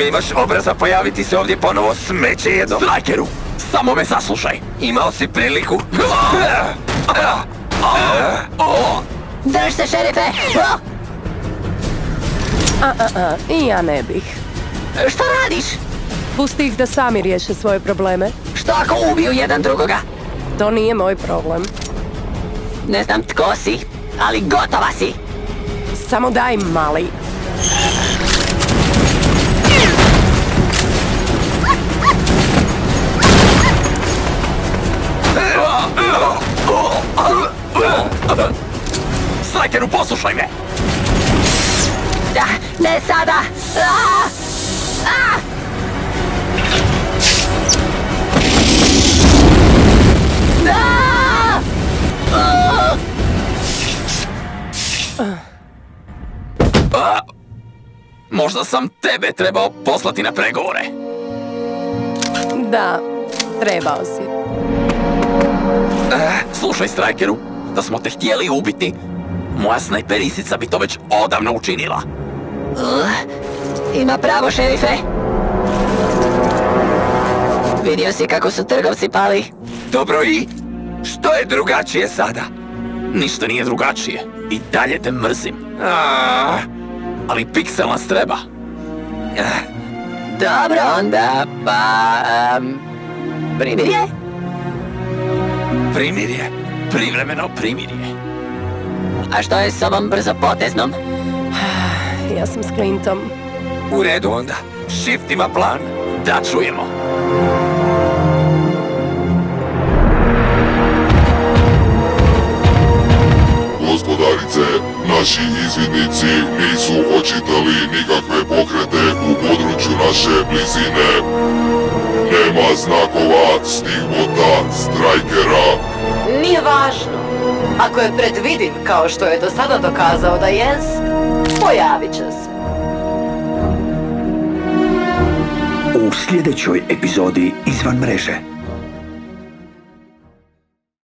imaš obraza pojaviti se ovdje ponovo, smeće jedno? Strikeru, samo me saslušaj. Imao si priliku. Drž se, šerife! I ja ne bih. Što radiš? Pusti ih da sami riješe svoje probleme. Što ako ubiju jedan drugoga? To nije moj problem. Ne znam tko si, ali gotova si! Samo daj, mali. Strikeru, poslušaj me! Ne sada! Možda sam tebe trebao poslati na pregovore. Da, trebao si. Slušaj, Strikeru, da smo te htjeli ubiti, moja snajperisica bi to već odavno učinila. Ima pravo, šerife. Vidio si kako su trgovci pali. Dobro, i što je drugačije sada? Ništa nije drugačije. I dalje te mrzim. Ali Piksel nas treba. Dobro, onda, primirje? Primirje? Privremeno primirje. A što je s ovom brzopoteznom? Ja sam s Clintom. U redu onda. Shift ima plan. Da čujemo. Gospodarice, naši izvidnici nisu očitali nikakve pokrete u području naše blizine. Nema znakova stigmota Strikera. Nije važno. Ako je predvidiv kao što je do sada dokazao da jest, pojavit će se. U sljedećoj epizodi Izvan mreže.